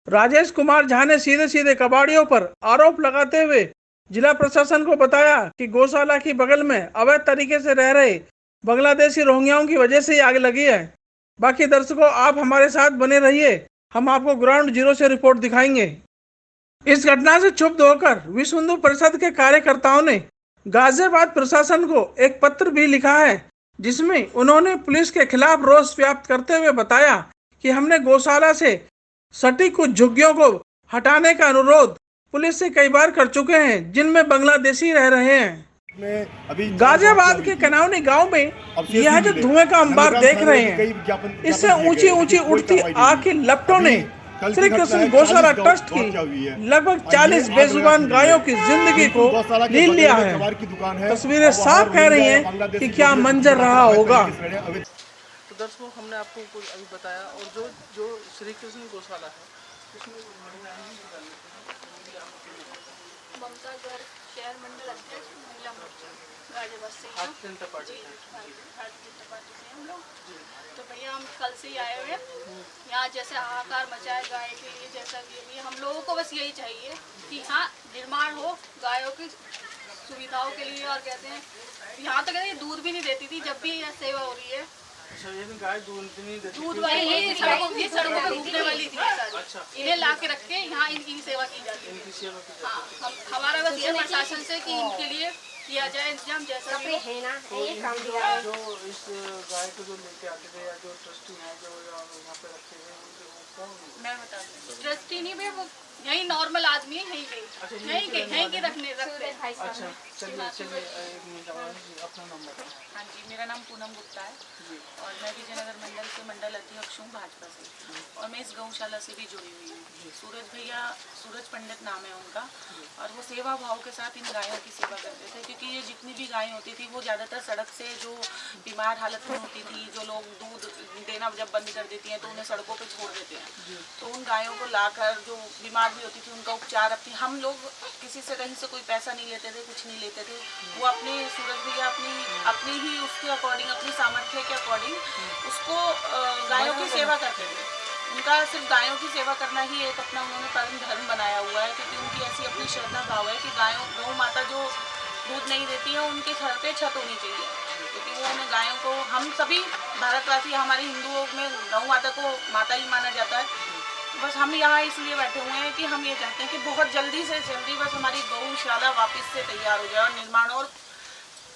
राजेश कुमार झा ने सीधे सीधे कबाड़ियों पर आरोप लगाते हुए जिला प्रशासन को बताया कि गौशाला की बगल में अवैध तरीके से रह रहे बांग्लादेशी रोहिंग्याओं की वजह से ही आग लगी है। बाकी दर्शकों, आप हमारे साथ बने रहिए, हम आपको ग्राउंड जीरो से रिपोर्ट दिखाएंगे। इस घटना से क्षुब्ध होकर विश्व हिंदू परिषद के कार्यकर्ताओं ने गाजियाबाद प्रशासन को एक पत्र भी लिखा है, जिसमें उन्होंने पुलिस के खिलाफ रोष व्यक्त करते हुए बताया कि हमने गौशाला से सटी कुछ झुग्गियों को हटाने का अनुरोध पुलिस से कई बार कर चुके हैं, जिनमें बांग्लादेशी रह रहे हैं। अभी गाजियाबाद के कनावनी गांव में यह जो धुएं का अंबार देख रहे हैं, इससे ऊंची ऊंची उठती आग की लपटों ने श्री कृष्ण गौशाला ट्रस्ट की लगभग 40 बेजुबान गायों की जिंदगी को लील लिया है। तस्वीरें साफ कह रही हैं कि क्या मंजर रहा होगा। तो दर्शकों, हमने आपको कुछ अभी बताया, और जो श्री कृष्ण गौशाला है उसमें ममता गर्ग शहर मंडल अध्यक्ष महिला मोर्चा गाजियाबाद से भारतीय जनता पार्टी भारतीय जनता पार्टी से हम लोग। तो भैया हम कल से ही आए हुए हैं यहाँ, जैसे हाहाकार मचा है गाय के लिए, जैसा भी अभी हम लोगों को बस यही चाहिए कि यहाँ निर्माण हो गायों की सुविधाओं के लिए। और कहते हैं यहाँ तो कहते हैं दूध भी नहीं देती थी, जब भी यह सेवा हो रही है गाय दूध नहीं देती, दूध वाली ये सड़कों पे घूमने वाली थी। अच्छा, इन्हें ला के रख के यहाँ इनकी सेवा की जाती है। इनकी सेवा की हाँ, हमारा बस ये प्रशासन से कि इनके लिए किया जाए इंतजाम, जैसा भी है ना ये काम जो दिया है। जो इस गाय को जो लेके आते थे या जो ट्रस्टी हैं जो यहाँ पे रखे हैं उनके कौन? मैं बता दूँ ट्रस्टी नहीं भैया, वो यही नॉर्मल आदमी है, यहीं के रखते हैं। अच्छा, चलिए एक मिनट अपना नंबर। हाँ जी, मेरा नाम पूनम गुप्ता है और मैं विजयनगर मंडल से मंडल अध्यक्ष हूँ भाजपा से, और मैं इस गौशाला से भी जुड़ी हुई हूँ। सूरज पंडित नाम है उनका, और वो सेवा भाव के साथ इन गायों की सेवा करते थे, क्योंकि ये जितनी भी गायें होती थी वो ज़्यादातर सड़क से जो बीमार हालत में होती थी, जो लोग दूध देना जब बंद कर देती हैं तो उन्हें सड़कों पे छोड़ देते हैं। तो उन गायों को लाकर जो बीमार भी होती थी उनका उपचार अपनी, हम लोग किसी से कहीं से कोई पैसा नहीं लेते थे, कुछ नहीं लेते थे। वो अपने सूरज भैया अपनी ही उसके अकॉर्डिंग, अपनी सामर्थ्य के अकॉर्डिंग उसको गायों की सेवा करते थे। उनका सिर्फ गायों की सेवा करना ही एक अपना उन्होंने परम धर्म बनाया हुआ है, क्योंकि उनकी ऐसी अपनी श्रद्धा भाव है कि गौ माता जो दूध नहीं देती है उनके घर पे छत होनी चाहिए, क्योंकि वो उन्हें गायों को, हम सभी भारतवासी हमारे हिंदुओं में गौ माता को माता ही माना जाता है। बस हम यहाँ इसलिए बैठे हुए हैं कि हम ये चाहते हैं कि बहुत जल्दी से जल्दी बस हमारी गौशाला वापस से तैयार हो जाए और निर्माण, और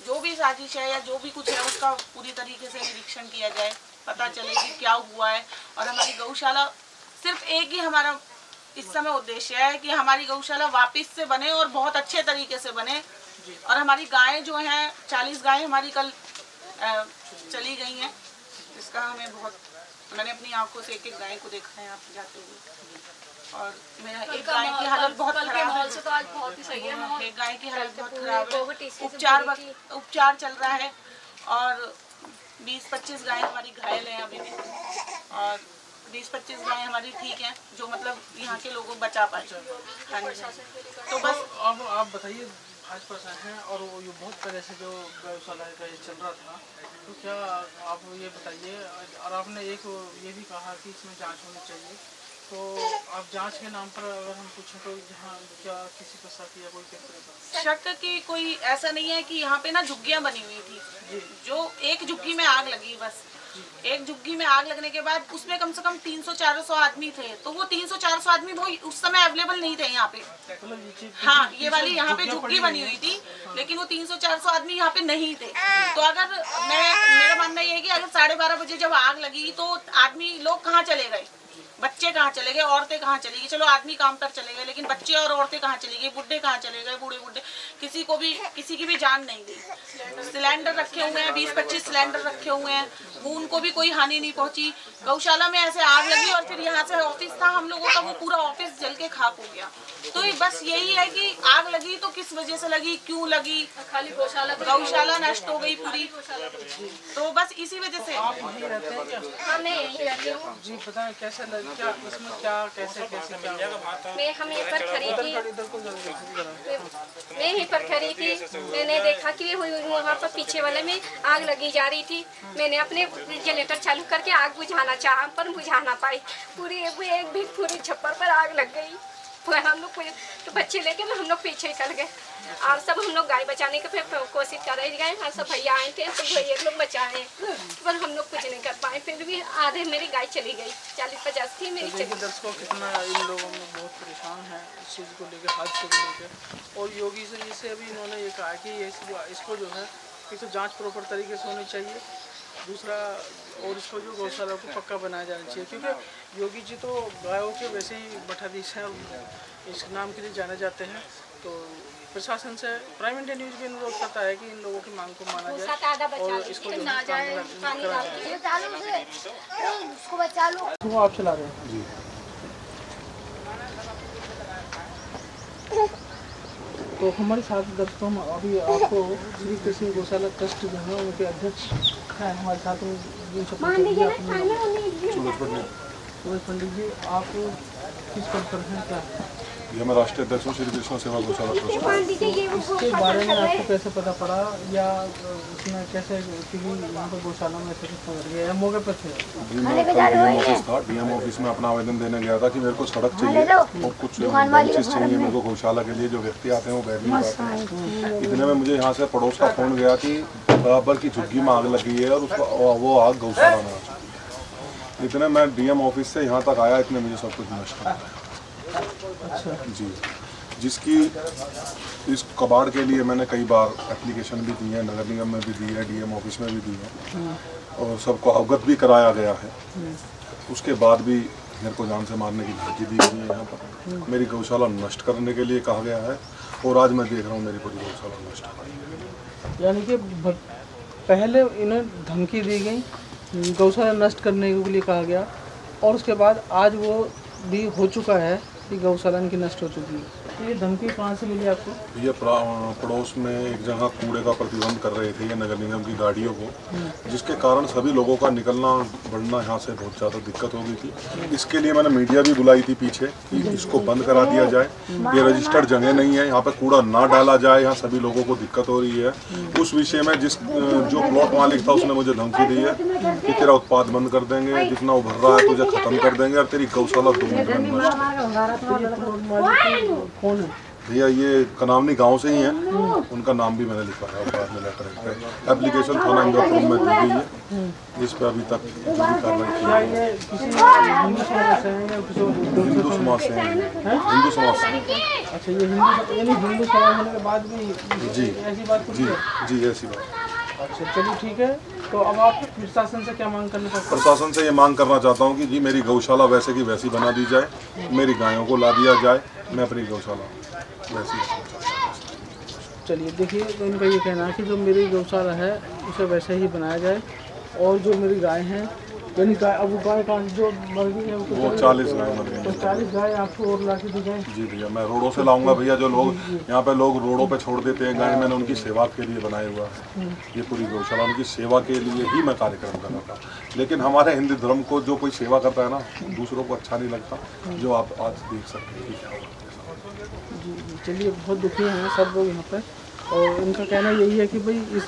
जो भी साजिश है या जो भी कुछ है उसका पूरी तरीके से निरीक्षण किया जाए, पता चले कि क्या हुआ है। और हमारी गौशाला सिर्फ एक ही हमारा इस समय उद्देश्य है कि हमारी गौशाला वापस से बने और बहुत अच्छे तरीके से बने। और हमारी गायें जो हैं 40 गायें हमारी कल चली गई हैं, इसका हमें बहुत, मैंने अपनी आंखों से एक गाय को देखा है आप जाते हुए, और मेरा एक गाय की हालत बहुत खराब है। तो आज बहुत ही सही है, एक गाय की हालत बहुत खराब है, उपचार चल रहा है, और 20-25 गायें हमारी घायल हैं अभी भी, और 20-25 गायें हमारी ठीक हैं, जो मतलब यहाँ के लोगों को बचा पाए। हाँ जी, तो बस अब आप बताइए, भाजपा से हैं और वो ये बहुत पहले से जो गौशाला का ये चल रहा था, तो क्या आप ये बताइए, और आपने एक ये भी कहा कि इसमें जांच होनी चाहिए, तो आप जांच के नाम पर अगर हम पूछें तो यहाँ क्या किसी पर शक या कोई किस शक की कोई ऐसा नहीं है कि यहाँ पे ना झुग्गियाँ बनी हुई थी, जो एक झुग्गी में आग लगी, बस एक झुग्गी में आग लगने के बाद उसमें कम से कम 300-400 आदमी थे, तो वो 300-400 आदमी वो उस समय अवेलेबल नहीं थे यहाँ पे। हाँ, ये वाली यहाँ पे झुग्गी बनी हुई थी, लेकिन वो 300-400 आदमी यहाँ पे नहीं थे। तो अगर मेरा मानना ये है कि अगर 12:30 बजे जब आग लगी तो आदमी लोग कहाँ चले गए, बच्चे कहाँ चले गए, औरतें कहाँ चली गई, चलो आदमी काम पर चले गए, लेकिन बच्चे और औरतें कहाँ चली गई, बुढ़े कहाँ चले गए, बूढ़े किसी की भी जान नहीं गई। सिलेंडर रखे हुए हैं, 20-25 सिलेंडर रखे हुए हैं, उनको भी कोई हानि नहीं पहुंची। गौशाला में ऐसे आग लगी और फिर यहाँ से ऑफिस था हम लोगों का, वो पूरा ऑफिस जल के खाक हो गया। तो बस यही है कि आग लगी तो किस वजह से लगी, क्यों लगी, खाली गौशाला नष्ट हो गई पूरी, तो बस इसी वजह से। आप यहीं रहते हैं क्या? हाँ, मैं यहीं रहती हूँ जी, बताएं कैसे क्या इसमें क्या कैसे क्या मैं हम यहीं पर खड़ी थी, मैं यहीं पर खड़ी थी, मैंने देखा कि वहाँ पर पीछे वाले में आग लगी जा रही थी। मैंने अपने जनरेटर चालू करके आग बुझाना चाहा पर बुझा ना पाई। पूरी एक भी पूरी छप्पर पर आग लग गई। फिर हम लोग तो बच्चे लेके हम लोग पीछे चल गए और सब हम लोग गाय बचाने की फिर कोशिश कर रहे गए और सब भैया आए थे तो भैया लोग बचाए पर हम लोग कुछ नहीं कर पाए। फिर भी आधे मेरी गाय चली गई, 40-50 थी मेरी चली गई। दर्शकों कितना इन लोगों में बहुत परेशान है इस चीज़ को लेकर, हादसे को लेकर। और योगी जी से अभी इन्होंने ये कहा कि इसको जो है एक तो जाँच प्रॉपर तरीके से होनी चाहिए, दूसरा और इसको जो गौशाला को पक्का बनाया जाना चाहिए, क्योंकि योगी जी तो गायों के वैसे ही मठाधीश हैं और इस नाम के लिए जाने जाते हैं। तो प्रशासन से प्राइम इंडिया न्यूज़ भी अनुरोध करता है कि इन लोगों की मांग को माना जाए और इसको जो है वो आप चला रहे हैं जी। तो हमारे साथ दर्शकों हम अभी आपको श्री कृष्ण गौशाला ट्रस्ट जो है उनके अध्यक्ष हैं हमारे साथ में सूरज पंडित जी, आप किस पद पर हैं क्या? ये मैं राष्ट्रीय अध्यक्ष हूँ श्री कृष्ण सेवा गौशाला ट्रस्ट। इसके बारे में आपको कैसे पता पड़ा या इसमें कैसे कि यहाँ पर गौशाला में ऐसे कुछ पकड़ गया या मौके पर थे? जी, मैं डीएम ऑफिस था, डीएम ऑफिस में अपना आवेदन देने गया था कि मेरे को सड़क चाहिए और कुछ बेंचेस चाहिए मेरे को गौशाला के लिए। जो व्यक्ति आते हैं वो बैठ नहीं पाते। इतने में मुझे यहाँ से पड़ोस का फोन गया कि बराबर की झुग्गी में आग लगी है और वो आग गौशाला में आ चुकी है। इतने मैं डीएम ऑफिस से यहाँ तक आया, इतने मुझे सब कुछ नष्ट हो गया। अच्छा जी, जिसकी इस कबाड़ के लिए मैंने कई बार एप्लीकेशन भी दी है, नगर निगम में भी दी है, डीएम ऑफिस में भी दी है और सबको अवगत भी कराया गया है। उसके बाद भी मेरे को जान से मारने की धमकी दी गई है। यहाँ पर मेरी गौशाला नष्ट करने के लिए कहा गया है और आज मैं देख रहा हूँ मेरी पूरी गौशाला नष्ट हो गई। यानी कि पहले इन्हें धमकी दी गई, गौशाला नष्ट करने के लिए कहा गया और उसके बाद आज वो भी हो चुका है कि गौशाला इनकी नष्ट हो चुकी है। ये धमकी कहाँ से मिली आपको? ये पड़ोस में एक जगह कूड़े का प्रतिबंध कर रहे थे ये नगर निगम की गाड़ियों को, जिसके कारण सभी लोगों का निकलना बढ़ना यहाँ से बहुत ज़्यादा दिक्कत हो गई थी। इसके लिए मैंने मीडिया भी बुलाई थी पीछे कि इसको बंद करा दिया जाए। ये रजिस्टर्ड जगह नहीं है, यहाँ पर कूड़ा ना डाला जाए, यहाँ सभी लोगों को दिक्कत हो रही है। उस विषय में जो प्लॉट मालिक था उसने मुझे धमकी दी है कि तेरा उत्पाद बंद कर देंगे, जितना उभर रहा है तुझे खत्म कर देंगे और तेरी गौशाला 2 मिनट में नष्ट। भैया ये कनावनी गांव से ही हैं, उनका नाम भी मैंने लिखवाया और बाद में लेटर एप्लीकेशन थाना इंद्रपुर में दी गई है। इस पर अभी तक कार्रवाई की क्या ये किसी हिंदू समाज से है या किसी हिंदू समाज से हिंदू समाज से। अच्छा, ये हिंदू समाज होने के बाद भी जी ऐसी बात कुछ जी है? जी ऐसी बात। अच्छा चलिए ठीक है। तो अब आप प्रशासन से क्या मांग करना चाहते हैं? प्रशासन से ये मांग करना चाहता हूँ कि जी मेरी गौशाला वैसे की वैसी बना दी जाए, मेरी गायों को ला दिया जाए, मैं अपनी गौशाला वैसी। चलिए देखिए, तो इनका ये कहना है कि जो मेरी गौशाला है उसे वैसे ही बनाया जाए और जो मेरी गाय हैं यानी गाय, अब वो गाय का जो मर गई है वो 40 गाय मर गई। तो 40 गाय आपको और ला के दी जाए। जी भैया, मैं रोडों से लाऊंगा भैया। जो लोग यहाँ पे लोग रोडों पे छोड़ देते हैं गाय, मैंने उनकी सेवा के लिए बनाया हुआ है ये पूरी गौशाला। उनकी सेवा के लिए ही मैं कार्यक्रम कर रहा था। लेकिन हमारे हिंदू धर्म को जो कोई सेवा करता है ना, दूसरों को अच्छा नहीं लगता, जो आप आज देख सकते हैं क्या हुआ। जी चलिए, बहुत दुखी हैं सब लोग यहाँ पर और इनका कहना यही है कि भाई इस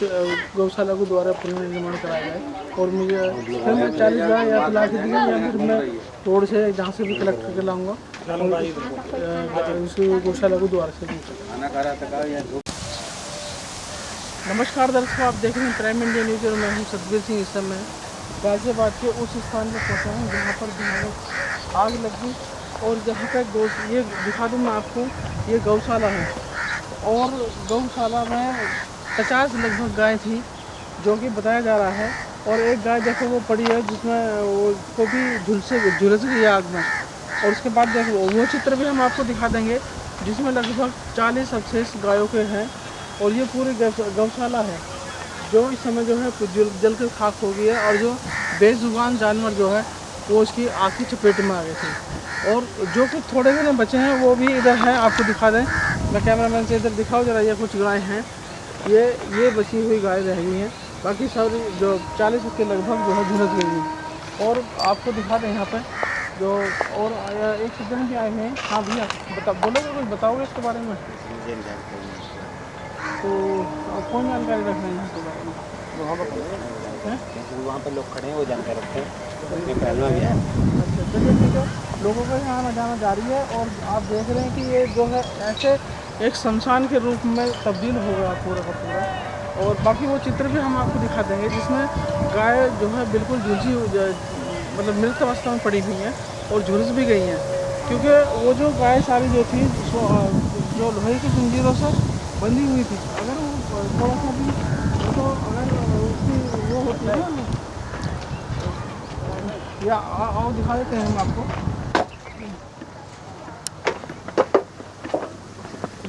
गौशाला को दोबारा पुनर्निर्माण कराया जाए और मुझे फिर मैं 40 गाय या तो ला के दी या फिर मैं रोड से जहाँ से भी कलेक्ट करके लाऊंगा और इस गौशाला को दोबारा से। नमस्कार दर्शकों, आप देख रहे हैं प्राइम इंडिया न्यूज़ और मैं हूँ सतबीर सिंह। इस समय गाजियाबाद के उस स्थान पर पहुँचा हूँ जहाँ पर भयानक आग लगी और जहाँ पर ये दिखा दूँ मैं आपको, ये गौशाला है और गौशाला में 50 लगभग गाय थी जो कि बताया जा रहा है और एक गाय देखो वो पड़ी है जिसमें वो भी झुलस गई आग में। और उसके बाद देखो वो चित्र भी हम आपको दिखा देंगे जिसमें लगभग 40 अवशेष गायों के हैं और ये पूरी गौशाला है जो इस समय जो है जल कर खाक हो गई है और जो बेजुबान जानवर जो है वो उसकी आग की चपेट में आ गए थे और जो कुछ थोड़े घने बचे हैं वो भी इधर हैं, आपको दिखा दें। मैं कैमरामैन से इधर दिखाओ जरा, ये कुछ गाय हैं, ये बची हुई गाय रह गई हैं, बाकी सारी जो 40 के लगभग जो है झुलस गई हैं। और आपको दिखा दें यहाँ पे जो और एक सज्जन भी आए हैं। हाँ भैया बोलोगे, कुछ बताओगे इसके बारे में? तो कौन जानकारी रख रहे हैं यहाँ के बारे में? वहाँ पे लोग खड़े हैं, वो जानते रखते हैं, उनके पहलवा भी है। अच्छा चलिए ठीक है, लोगों का यहाँ आना जाना जारी है और आप देख रहे हैं कि ये जो है ऐसे एक शमशान के रूप में तब्दील हो गया पूरा का पूरा। और बाकी वो चित्र भी हम आपको दिखा देंगे जिसमें गाय जो है बिल्कुल झुलसी मतलब मृत अवस्था में पड़ी हुई हैं और झुलस भी गई हैं, क्योंकि वो जो गाय सारी जो थी जो लोहे की जंजीरों से बंधी हुई थी। अगर वो थोड़ा सा भी तो अगर उसकी वो होती है ना, या आओ दिखा देते हैं हम आपको।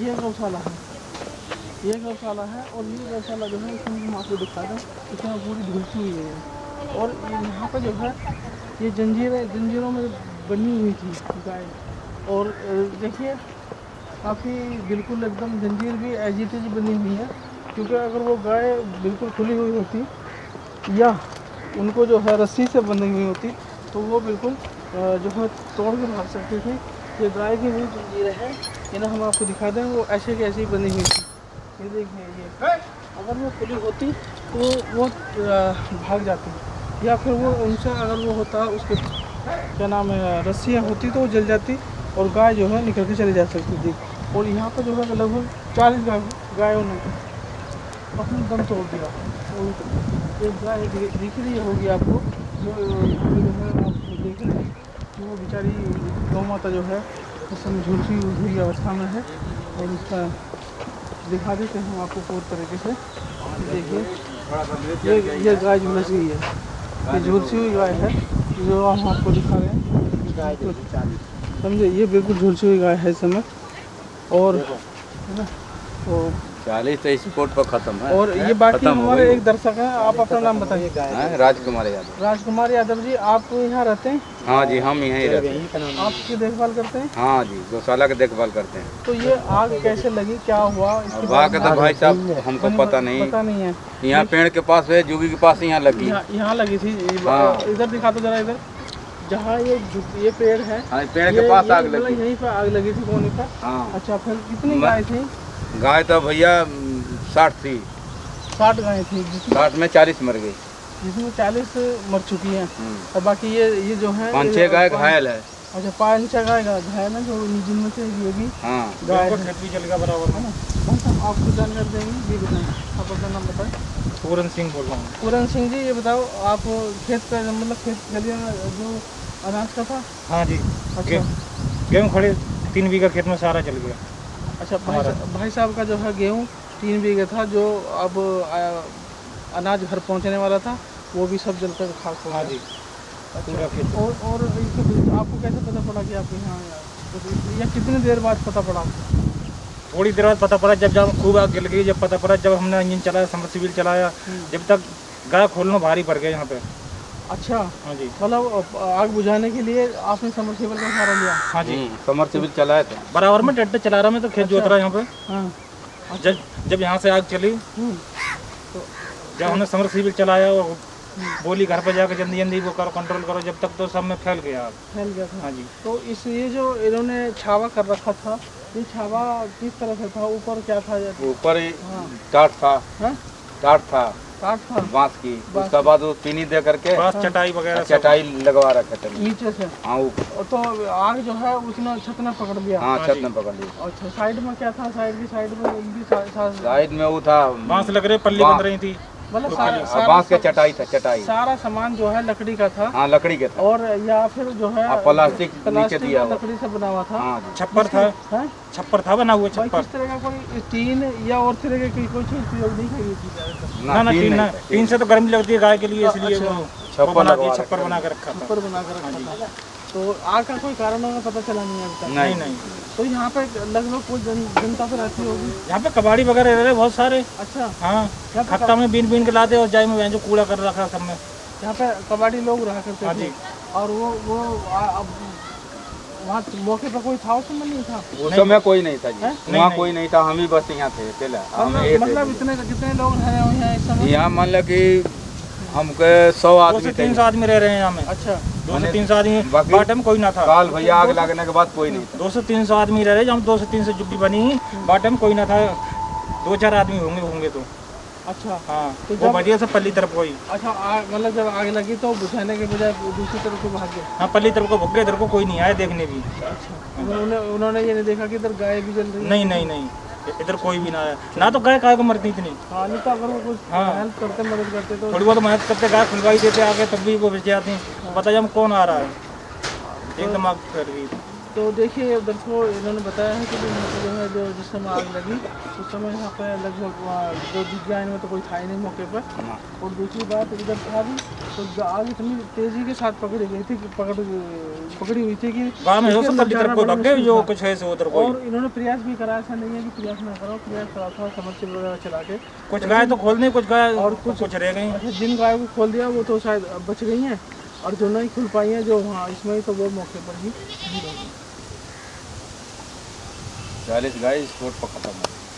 ये गौशाला है, ये गौशाला है और ये गौशाला जो है इसमें हम आपको दिखा दें, इसमें पूरी धुलसी हुई है और यहाँ पे जो है ये जंजीरों में बनी हुई थी गाय। और देखिए काफ़ी बिल्कुल एकदम जंजीर भी ऐसी तेजी बनी हुई है, क्योंकि अगर वो गाय बिल्कुल खुली हुई होती या उनको जो है रस्सी से बंधी हुई होती तो वो बिल्कुल जो है तोड़ के भाग सकती थी। ये गाय की हुई जंजीरें हैं, इन्हें हम आपको दिखा दें, वो ऐसे की ऐसी बनी हुई थी। ये देखिए, ये अगर वो खुली होती तो वो भाग जाती, या फिर वो उनसे अगर वो होता उसके क्या नाम है रस्सियाँ होती तो वो जल जाती और गाय जो है निकल के चली जा सकती थी। और यहाँ पर जो है लगभग 40 गायों ने अपना दम तोड़ दिया। और एक गाय दिख रही होगी आपको, जो है आप देख रहे हैं कि वो बेचारी गौ माता जो है इस समय झुलसी हुई अवस्था में है। और उसका दिखा देते हैं हम आपको पूरी तरीके से। देखिए ये गाय झुलस गई है, ये झुलसी हुई गाय है जो हम आपको दिखा रहे हैं। समझे, ये बिल्कुल झुलसी हुई गाय है इस समय। और है ना, तो 40 तो स्पोर्ट पर खत्म है। और ये बाकी हमारे एक दर्शक हैं, आप अपना नाम बताइए। राजकुमार यादव। राजकुमार यादव जी, आप यहाँ रहते हैं? हाँ जी, हम यहीं रहते हैं। आपकी देखभाल करते हैं? हाँ जी, गौशाला की देखभाल करते हैं। तो ये आग कैसे लगी, क्या हुआ? आग तो भाई साहब हमको पता नहीं है। यहाँ पेड़ के पास है, जुगी के पास यहाँ लगी। यहाँ लगी थी। हाँ। इधर दिखा दो जरा, इधर जहाँ ये पेड़ है, हाँ, पेड़ के पास आग लगी। यहीं पर आग लगी थी कोने पर? हाँ। अच्छा, फिर कितनी गाय थी? गाय तो भैया 60 थी। 60 गाय थी, 60 में 40 मर गई, जिसमें 40 मर चुकी हैं। और बाकी ये जो है 5-6 गाय घायल है। अच्छा, 5-6 गाय घायल है, जो जिनमें से ये भी हाँ, गाय खेत भी चल गया बराबर, है ना। बस हम आपको जानकारी देंगे, ये बताएं, आप अपना नाम बताएं। पूरन सिंह बोल रहा हूँ। पूरन सिंह जी, ये बताओ आप खेत का मतलब खेत खलियान जो अनाज का था? हाँ जी, अच्छा, गेहूँ खड़े 3 बीघा खेत में सारा चल गया। अच्छा, भाई साहब का जो है गेहूँ 3 बीघे था, जो अब अनाज घर पहुंचने वाला था, वो भी सब जलकर खाक हो गया। हाँ जी, पूरा खेत। और आपको कैसे पता पड़ा कि आपके यहाँ या कितनी देर बाद पता पड़ा? थोड़ी देर बाद पता पड़ा, जब खूब आग जल गई, जब पता पड़ा, जब हमने इंजन चलाया, समरसीबल चलाया, जब तक गाय खोलना भारी पड़ गया यहाँ पे। अच्छा, हाँ जी, मतलब आग बुझाने के लिए आपने समरसीबल का सहारा लिया? हाँ जी, समरसीबल चलाया था। बराबर में ट्रैक्टर चला रहा मैं, तो खेत जोत रहा है यहाँ पे। हाँ। जब यहाँ से आग चली, तो जब हमने समरसीबल चलाया और बोली घर पे जाकर जल्दी वो करो, कंट्रोल करो, जब तक तो सब में फैल गया आग। फैल गया था। हाँ जी। तो ये जो इन्होंने छावा कर रखा था, ये छावा किस तरह से था? ऊपर क्या था? ऊपर टाट था, टाट था, काट था बांस की। उसके बाद वो पीनी दे करके बांस चटाई वगैरह चटाई लगवा रखा था नीचे से। हाँ, ऊपर। तो आग जो है उसने छत ने पकड़ लिया? हाँ, छत ने पकड़ लिया। अच्छा, साइड में क्या था? साइड में साइड में वो था, बांस लग रहे, पल्ली बन रही थी, मतलब बांस के चटाई था, चटाई। सारा सामान जो है लकड़ी का था। हाँ, लकड़ी के था। और या फिर जो है प्लास्टिक नीचे दिया हुआ। लकड़ी से बना हुआ था। हाँ, छप्पर था, छप्पर था बना हुआ छप्पर। किस तरह का कोई टीन या और तरह की कोई चीज प्रयोग नहीं करी थी? ना टीन से तो गर्मी लगती है गाय के लिए, इसलिए वो छप्पर बना के रखा था। छप्पर बना कर रखा था। तो आग का कोई कारण होगा पता चला नहीं अभी तक? नहीं। तो यहाँ पे लगभग कोई जनता तो रहती होगी? यहाँ पे कबाड़ी वगैरह रह रहे बहुत सारे। अच्छा, हाँ, खत्ता में बीन के लाते और जाए में जो कूड़ा कर रखा सब में। यहाँ पे कबाड़ी लोग रहा करते हाँ थे। जी। और वो वहाँ मौके पर कोई था उस समय? नहीं था उस समय कोई नहीं था जी, वहाँ कोई नहीं था, हम ही बस यहाँ थे पहले। मतलब कितने लोग रह रहे हैं इस समय? यहाँ मान लो कि हमके 100 आदमी 200-300 आदमी रह रहे हैं यहाँ में। अच्छा, 200-300 आदमी, बाटे में कोई ना था। काल भैया आग लगने के बाद कोई नहीं था। 200-300 आदमी रह रहे, जब 200-300 जुब्बी बनी, बाटे में कोई ना था, 2-4 आदमी होंगे तो। अच्छा हाँ तो वो बढ़िया से पल्ली तरफ को ही। अच्छा मतलब जब आग लगी तो बुझाने के बजाय दूसरी तरफ को भाग गए। हाँ पल्ली तरफ को भुग गए, इधर को कोई नहीं आया देखने भी। उन्होंने ये नहीं देखा कि इधर गाय भी जल रही है। नहीं नहीं नहीं, इधर कोई भी ना आया ना, तो गाय काय को मरती इतनी। हाँ नहीं तो अगर वो कुछ हाँ। हेल्प करते मदद करते तो थोड़ी बहुत मेहनत करते, गाय खुलवाई देते आगे, तब भी वो बच जाती। पता जब कौन आ रहा है, एकदम आग कर गई। तो देखिए उधर को इन्होंने बताया है कि जो है जो जिस समय आग लगी उस समय यहाँ पे लगभग जो दिख गया इनमें तो कोई था ही नहीं मौके पर। और दूसरी बात इधर था भी तो आग इतनी तेजी के साथ पकड़ी गई थी कि पकड़ी हुई थी कि गाँव में हो इसके सब पल्ली तरफ को बचाना भग गए, बड़ा जो मुश्किल कुछ है सो उधर था। कोई। और इन्होंने प्रयास भी करा, ऐसा नहीं है कि प्रयास ना करो, प्रयास करा था समरसेबल वगैरह चला के। कुछ गाय तो खोल नहीं, कुछ गाय और और कुछ रह गई। अच्छा जिन गायों को खोल दिया वो तो शायद बच गई हैं, और जो नहीं खुल पाई हैं जो हाँ इसमें तो वो मौके पर ही गिर हो गई। 40 गाय स्पॉट पर खत्म हो गई।